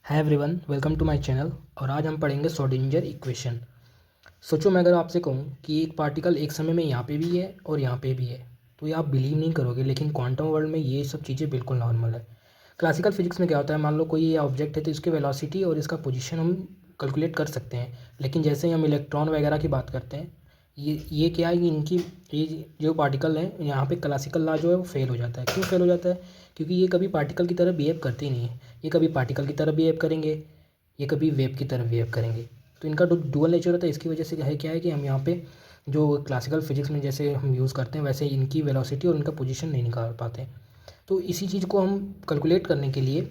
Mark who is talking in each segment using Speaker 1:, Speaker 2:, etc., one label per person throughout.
Speaker 1: Hi everyone, welcome to my channel. और आज हम पढ़ेंगे श्रोडिंगर इक्वेशन। सोचो मैं अगर आपसे कहूँ कि एक पार्टिकल एक समय में यहाँ पे भी है और यहाँ पे भी है, तो ये आप बिलीव नहीं करोगे, लेकिन क्वांटम वर्ल्ड में ये सब चीज़ें बिल्कुल नॉर्मल है। क्लासिकल फिजिक्स में क्या होता है, मान लो कोई ये ऑब्जेक्ट है तो इसकी वेलोसिटी और इसका पोजीशन हम कैलकुलेट कर सकते हैं, लेकिन जैसे ही हम इलेक्ट्रॉन वगैरह की बात करते हैं, ये क्या है कि इनकी ये जो पार्टिकल है यहाँ पे क्लासिकल लॉ जो है वो फेल हो जाता है। क्यों फेल हो जाता है? क्योंकि ये कभी पार्टिकल की तरह बिहेव करते ही नहीं है। ये कभी पार्टिकल की तरह बिहेव करेंगे, ये कभी वेव की तरह बिहेव करेंगे। तो इनका जो डुअल नेचर होता है, इसकी वजह से है क्या है कि हम यहाँ पे जो क्लासिकल फिजिक्स में जैसे हम यूज़ करते हैं वैसे इनकी वेलोसिटी और इनका पोजीशन नहीं निकाल पाते। तो इसी चीज़ को हम कैलकुलेट करने के लिए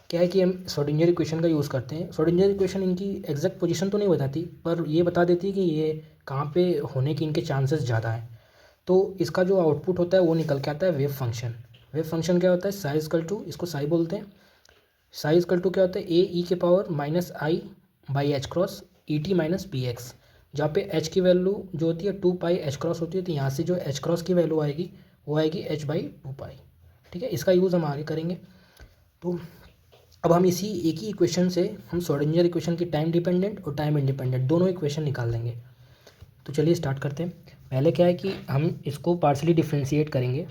Speaker 1: क्या है कि हम श्रोडिंगर इक्वेशन का यूज़ करते हैं। श्रोडिंगर इक्वेशन इनकी एग्जैक्ट पोजीशन तो नहीं बताती, पर ये बता देती है कि ये कहाँ पे होने की इनके चांसेस ज़्यादा हैं। तो इसका जो आउटपुट होता है वो निकल के आता है वेव फंक्शन। वेव फंक्शन क्या होता है? साई इक्वल टू, इसको साई बोलते हैं। साई इक्वल टू क्या होता है? ए ई के power minus I by H cross E T minus P x, जहाँ पे एच की वैल्यू जो होती है 2 पाई एच क्रॉस होती है, तो यहाँ से जो एच क्रॉस की वैल्यू आएगी वो आएगी एच बाई 2 पाई। ठीक है, इसका यूज़ हम आगे करेंगे। तो अब हम इसी एक ही इक्वेशन से हम श्रोडिंगर इक्वेशन की टाइम डिपेंडेंट और टाइम इंडिपेंडेंट दोनों इक्वेशन निकाल लेंगे। तो चलिए स्टार्ट करते हैं। पहले क्या है कि हम इसको पार्शली डिफ्रेंशिएट करेंगे।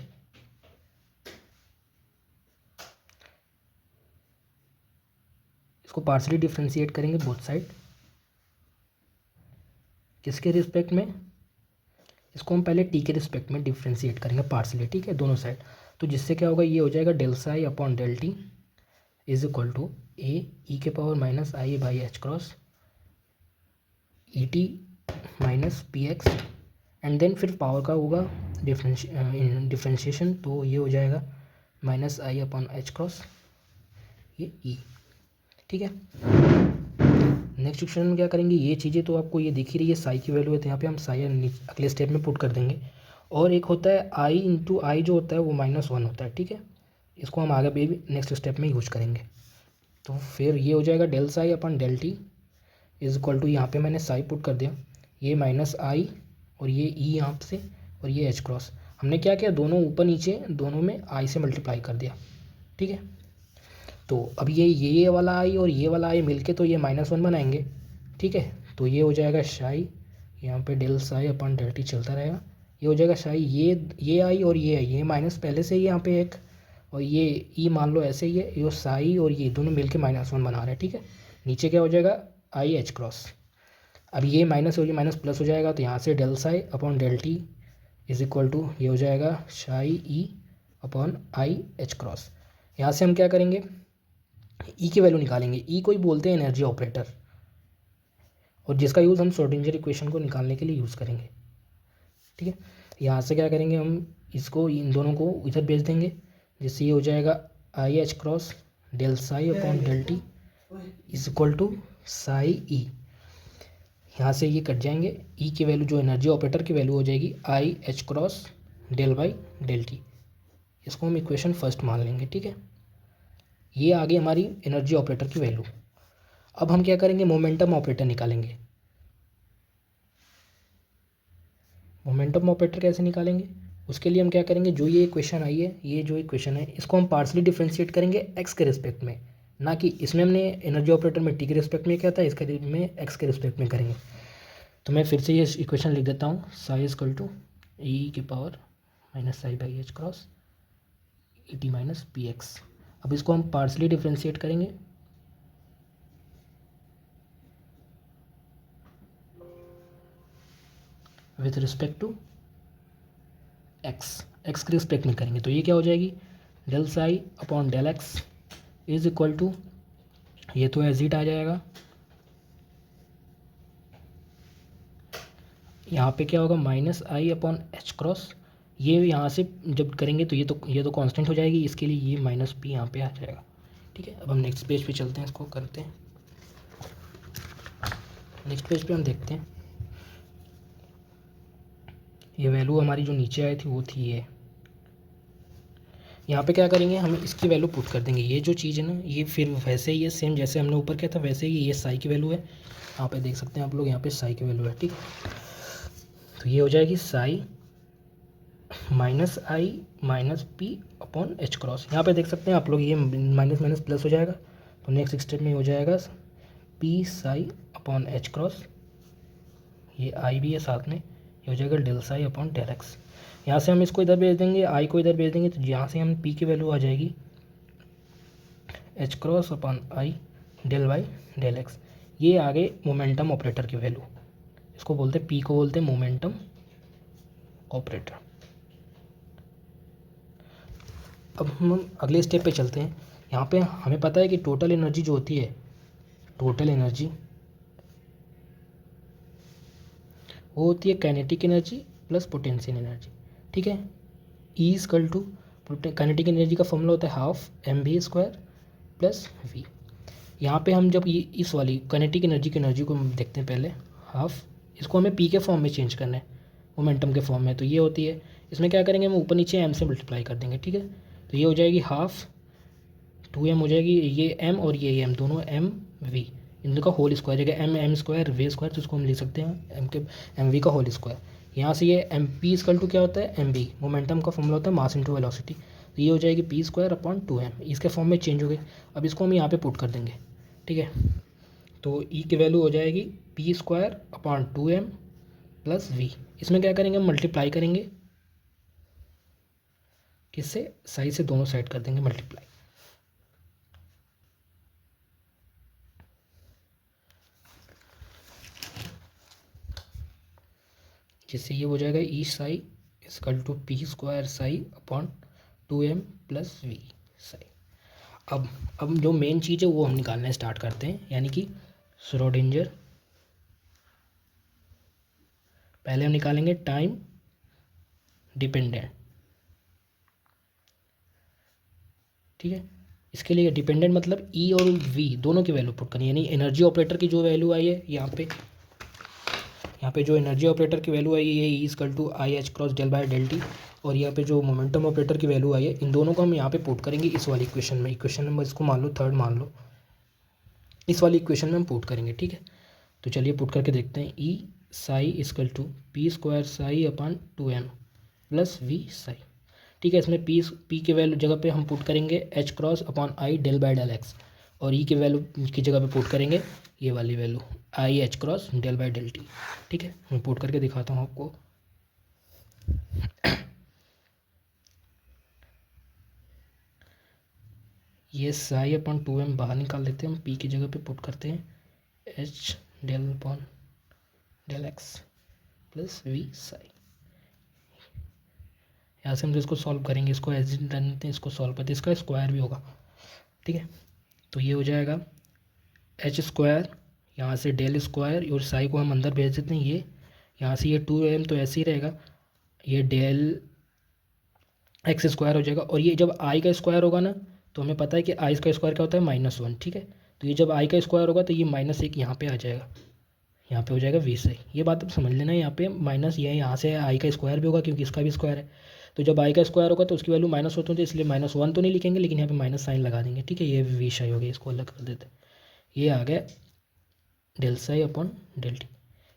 Speaker 1: इसको पार्शली डिफ्रेंशिएट करेंगे बोथ साइड। किसके रिस्पेक्ट में? इसको हम पहले टी के रिस्पेक्ट में डिफ्रेंशिएट करेंगे पार्शली, ठीक है, दोनों साइड। तो जिससे क्या होगा, ये हो जाएगा del psi upon del T is equal to A E के power minus I by H cross E T minus P X, and then फिर पावर का होगा डिफ्रेंशिएशन, तो ये हो जाएगा minus I upon H cross ये ई। ठीक है, नेक्स्ट क्वेश्चन में क्या करेंगे, ये चीज़ें तो आपको ये दिख ही रही है, साई की वैल्यू है तो यहाँ पे हम साई अगले स्टेप में पुट कर देंगे। और एक होता है आई इंटू आई, जो होता है वो -1 होता है। ठीक है, इसको हम आगे भी नेक्स्ट स्टेप में यूज करेंगे। तो फिर ये हो जाएगा del psi upon del T is equal to, यहाँ पे मैंने साई पुट कर दिया, ये माइनस आई और ये ई यहाँ से और ये एच क्रॉस। हमने क्या किया, दोनों ऊपर नीचे दोनों में आई से मल्टीप्लाई कर दिया। ठीक है, तो अब ये वाला आई और ये वाला आई मिलके तो ये -1 बनाएंगे। ठीक है, तो ये हो जाएगा शाई, यहाँ पे del psi upon del T चलता रहेगा। ये हो जाएगा शाई, ये आई और ये माइनस पहले से ही यहाँ पे एक, और ये ई मान लो ऐसे ही है, ये साई और ये दोनों मिलके -1 बना रहे हैं। ठीक है, नीचे क्या हो जाएगा, आई एच क्रॉस। अब ये माइनस और ये माइनस प्लस हो जाएगा, तो यहाँ से del psi upon del T is equal to, ये हो जाएगा psi E upon I H cross. यहाँ से हम क्या करेंगे, ई की वैल्यू निकालेंगे। ई को ही बोलते हैं एनर्जी ऑपरेटर, और जिसका यूज़ हम श्रोडिंगर इक्वेशन को निकालने के लिए यूज़ करेंगे। ठीक है, यहाँ से क्या करेंगे, हम इसको इन दोनों को इधर भेज देंगे, जिससे ये हो जाएगा I H cross del psi upon del T is equal to psi E. यहाँ से ये कट जाएंगे, ई की वैल्यू जो एनर्जी ऑपरेटर की वैल्यू हो जाएगी I H cross del by del T. इसको हम इक्वेशन फर्स्ट मान लेंगे। ठीक है, ये आ गई हमारी एनर्जी ऑपरेटर की वैल्यू। अब हम क्या करेंगे, मोमेंटम ऑपरेटर निकालेंगे। मोमेंटम ऑपरेटर कैसे निकालेंगे, उसके लिए हम क्या करेंगे, जो ये इक्वेशन आई है, ये जो इक्वेशन है, इसको हम पार्शली डिफ्रेंशिएट करेंगे एक्स के रिस्पेक्ट में, ना कि इसमें हमने एनर्जी ऑपरेटर में टी के रिस्पेक्ट में किया था, इसके में एक्स के रिस्पेक्ट में करेंगे। तो मैं फिर से ये इक्वेशन लिख देता हूँ, साई इक्वल टू ई की power minus psi by H cross E T minus P X. अब इसको हम पार्शली डिफ्रेंशिएट करेंगे। विथ रिस्पेक्ट टू एक्स के रिस्पेक्ट में करेंगे, तो ये क्या हो जाएगी, del psi upon del X is equal to, ये तो एज इट आ जाएगा, यहाँ पे क्या होगा, minus I upon H cross. ये यहाँ से जब करेंगे तो ये तो कांस्टेंट हो जाएगी, इसके लिए ये माइनस पी यहाँ पे आ जाएगा। ठीक है, अब हम नेक्स्ट पेज पे चलते हैं, इसको करते हैं। नेक्स्ट पेज पे हम देखते हैं, ये वैल्यू हमारी जो नीचे आई थी वो थी ये। यहाँ पे क्या करेंगे, हम इसकी वैल्यू पुट कर देंगे। ये जो चीज़ है ना, ये फिर वैसे ही है, सेम जैसे हमने ऊपर किया था वैसे ही ये साई की वैल्यू है। यहाँ पे देख सकते हैं आप लोग, यहाँ पे साई की वैल्यू है। ठीक, तो ये हो जाएगी psi minus I minus P upon H cross. यहाँ पे देख सकते हैं आप लोग, ये माइनस माइनस प्लस हो जाएगा, तो नेक्स्ट स्टेप में हो जाएगा P psi upon H cross, ये आई भी है साथ में, ये हो जाएगा del psi upon del X. यहाँ से हम इसको इधर भेज देंगे, आई को इधर भेज देंगे, तो यहाँ से हम पी की वैल्यू आ जाएगी H cross upon I del Y del X. ये आगे मोमेंटम ऑपरेटर की वैल्यू, इसको बोलते हैं, पी को बोलते हैं मोमेंटम ऑपरेटर। अब हम अगले स्टेप पे चलते हैं। यहाँ पे हमें पता है कि टोटल एनर्जी जो होती है, टोटल एनर्जी वो होती है kinetic energy plus potential energy, ठीक है। E equal to kinetic energy का फॉर्मूला होता है half M V square plus V. यहाँ पे हम जब ये इस वाली काइनेटिक एनर्जी की एनर्जी को हम देखते हैं पहले, हाफ, इसको हमें पी के फॉर्म में चेंज करना है, मोमेंटम के फॉर्म में, तो ये होती है, इसमें क्या करेंगे हम ऊपर नीचे एम से मल्टीप्लाई कर देंगे, ठीक है। तो ये हो जाएगी हाफ 2m हो जाएगी, ये m और ये m दोनों एम वी, इनका होल स्क्वायर जगह एम एम स्क्वायर वे स्क्वायर, तो इसको हम लिख सकते हैं एम के एम वी का होल स्क्वायर। यहाँ से ये एम पी इक्वल टू क्या होता है, एम वी, मोमेंटम का फॉर्मूला होता है मास इंटू वेलोसिटी, तो ये हो जाएगी पी स्क्वायर अपॉन 2m, इसके फॉर्म में चेंज हो गई। अब इसको हम यहाँ पे पुट कर देंगे, ठीक है। तो ई की वैल्यू हो जाएगी P square upon 2m plus V, इसमें क्या करेंगे हम मल्टीप्लाई करेंगे, किससे, साइड से दोनों साइड कर देंगे मल्टीप्लाई, जिससे ये हो जाएगा E psi equal to P square psi upon 2m plus we psi. अब जो मेन चीज़ है वो हम निकालना स्टार्ट करते हैं, यानी कि श्रोडिंजर। पहले हम निकालेंगे टाइम डिपेंडेंट, ठीक है। इसके लिए डिपेंडेंट मतलब ई और वी दोनों की वैल्यू पुट करनी है, यानी एनर्जी ऑपरेटर की जो वैल्यू आई है यहाँ पे जो एनर्जी ऑपरेटर की वैल्यू आई है ये E equal to I H cross del by del T, और यहाँ पे जो मोमेंटम ऑपरेटर की वैल्यू आई है, इन दोनों को हम यहाँ पे पुट करेंगे इस वाली इक्वेशन में, इक्वेशन नंबर इसको मान लो 3 मान लो, इस वाली इक्वेशन में हम पुट करेंगे, ठीक है। तो चलिए पुट करके देखते हैं, E psi equal to P square psi upon 2m plus we psi, ठीक है। इसमें पी के वैल्यू जगह पे हम पुट करेंगे H cross upon I del by del X, और ई की वैल्यू की जगह पे पुट करेंगे ये वाली value i H cross del by del t, ठीक है। मैं पुट करके दिखाता हूँ आपको। ये साई अपॉन 2m बाहर निकाल लेते हैं हम, पी की जगह पे पुट करते हैं h del upon del x plus we psi. यहाँ से हम इसको सॉल्व करेंगे, इसको एज रन देते हैं, इसको सॉल्व करते हैं, इसका स्क्वायर भी होगा, ठीक है। तो ये हो जाएगा एच स्क्वायर, यहाँ से डेल स्क्वायर और साई को हम अंदर भेज देते हैं, ये यहाँ से ये 2m तो ऐसे ही रहेगा, ये डेल एक्स स्क्वायर हो जाएगा, और ये जब आई का स्क्वायर होगा ना, तो हमें पता है कि आई का स्क्वायर क्या होता है -1, ठीक है। तो ये जब आई का स्क्वायर होगा तो ये -1 यहाँ पे आ जाएगा, यहाँ पे हो जाएगा वी से। ये बात आप समझ लेना, यहाँ पे माइनस ये यहाँ से आई का स्क्वायर भी होगा क्योंकि इसका भी स्क्वायर है, तो जब आई का स्क्वायर होगा तो उसकी वैल्यू माइनस होती है, तो इसलिए -1 तो नहीं लिखेंगे, लेकिन यहाँ पे माइनस साइन लगा देंगे, ठीक है। ये वी साई हो गया, इसको अलग कर देते हैं, ये आ गया del psi upon del t.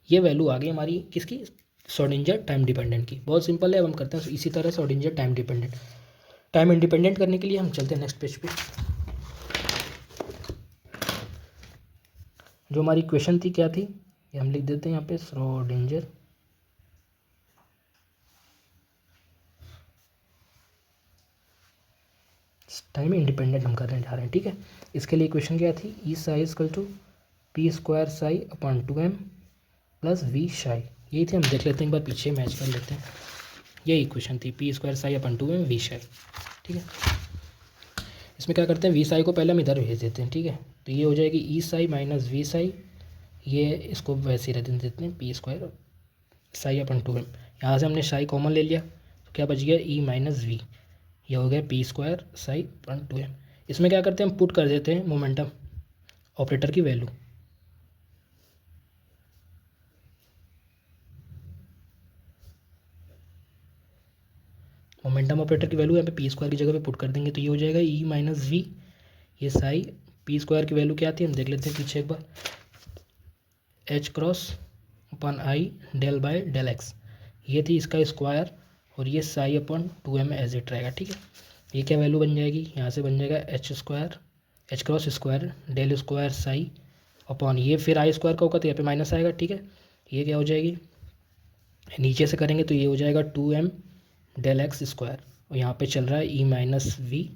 Speaker 1: ये वैल्यू आ गई हमारी किसकी, श्रोडिंजर टाइम डिपेंडेंट की। बहुत सिंपल है, अब हम करते हैं इसी तरह Schrödinger time dependent. Time independent करने के लिए हम चलते हैं नेक्स्ट पेज पे। जो हमारी क्वेश्चन थी क्या थी, ये हम लिख देते हैं यहाँ पे, श्रोडिंजर टाइम इंडिपेंडेंट हम करने जा रहे हैं, ठीक है। इसके लिए क्वेश्चन क्या थी, E psi equal to P square psi upon 2m plus we psi, यही थी। हम देख लेते हैं एक बार पीछे, मैच कर लेते हैं। यही क्वेश्चन थी, p square psi upon 2m v psi, ठीक है। इसमें क्या करते हैं, वी साई को पहले हम इधर भेज देते हैं, ठीक है। तो ये हो जाएगी ई साई माइनस वी साई, ये इसको वैसे ही रहने देते हैं, P square psi upon 2m। यहाँ से हमने साई कॉमन ले लिया, तो क्या बच गया, ई माइनस वी, ये हो गया P square psi upon 2m। इसमें क्या करते हैं, हम पुट कर देते हैं मोमेंटम ऑपरेटर की वैल्यू, मोमेंटम ऑपरेटर की वैल्यू यहाँ पे पी स्क्वायर की जगह पे पुट कर देंगे, तो ये हो जाएगा ई माइनस वी, ये साई, पी स्क्वायर की वैल्यू क्या थी हम देख लेते हैं पीछे एक बार, H cross upon I del by del X, ये थी इसका स्क्वायर, और ये Sai upon 2m as it रहेगा, ठीक है। ये क्या वैल्यू बन जाएगी, यहाँ से बन जाएगा h square h cross square del square psi upon ये फिर आई स्क्वायर का होगा तो यहाँ पे माइनस आएगा, ठीक है। ये क्या हो जाएगी, नीचे से करेंगे तो ये हो जाएगा 2m डेल एक्स स्क्वायर, और यहाँ पे चल रहा है E minus we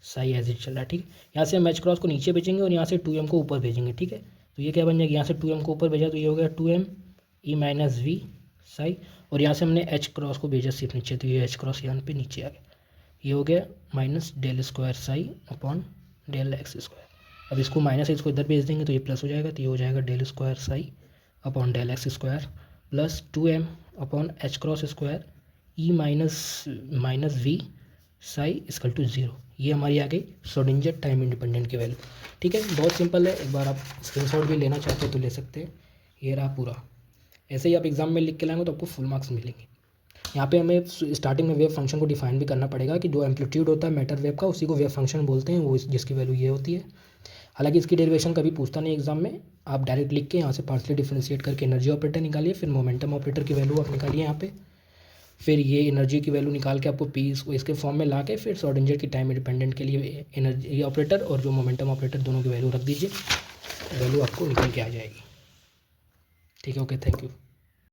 Speaker 1: psi as it चल रहा है, ठीक है। यहाँ से हम एच क्रॉस को नीचे भेजेंगे और यहाँ से 2m को ऊपर भेजेंगे, ठीक है। तो ये क्या बन जाएगा, यहाँ से 2m को ऊपर भेजा तो ये हो गया 2m E minus we Sai, और यहाँ से हमने एच क्रॉस को भेजा सिर्फ नीचे तो ये एच क्रॉस यहाँ पे नीचे आ गया, ये हो गया minus del square psi upon del x square. अब इसको माइनस इसको इधर भेज देंगे तो ये प्लस हो जाएगा, तो ये हो जाएगा del square psi upon del x square plus 2m upon H cross square E minus we psi equal to 0। ये हमारी आ गई श्रोडिंगर टाइम इंडिपेंडेंट की वैल्यू, ठीक है। बहुत सिंपल है, एक बार आप स्क्रीनशॉट भी लेना चाहते हो तो ले सकते हैं। ये रहा पूरा, ऐसे ही आप एग्जाम में लिख के लाएंगे तो आपको फुल मार्क्स मिलेंगे। यहाँ पे हमें स्टार्टिंग में वेव फंक्शन को डिफाइन भी करना पड़ेगा कि जो एम्पलीट्यूड होता है मैटर वेव का उसी को वेव फंक्शन बोलते हैं, वो जिसकी वैल्यू ये होती है। हालांकि इसकी डेरिवेशन कभी पूछता नहीं एग्जाम में, आप डायरेक्ट लिख के यहाँ से पार्शियली डिफरेंशिएट करके एनर्जी ऑपरेटर निकालिए, फिर मोमेंटम ऑपरेटर की वैल्यू आप निकालिए यहाँ पे, फिर ये एनर्जी की वैल्यू निकाल के आपको पी इसके फॉर्म में ला के फिर श्रोडिंगर की टाइम इंडिपेंडेंट के लिए एनर्जी ऑपरेटर और जो मोमेंटम ऑपरेटर दोनों की वैल्यू रख दीजिए, वैल्यू आपको निकल के आ जाएगी, ठीक है। Okay, thank you.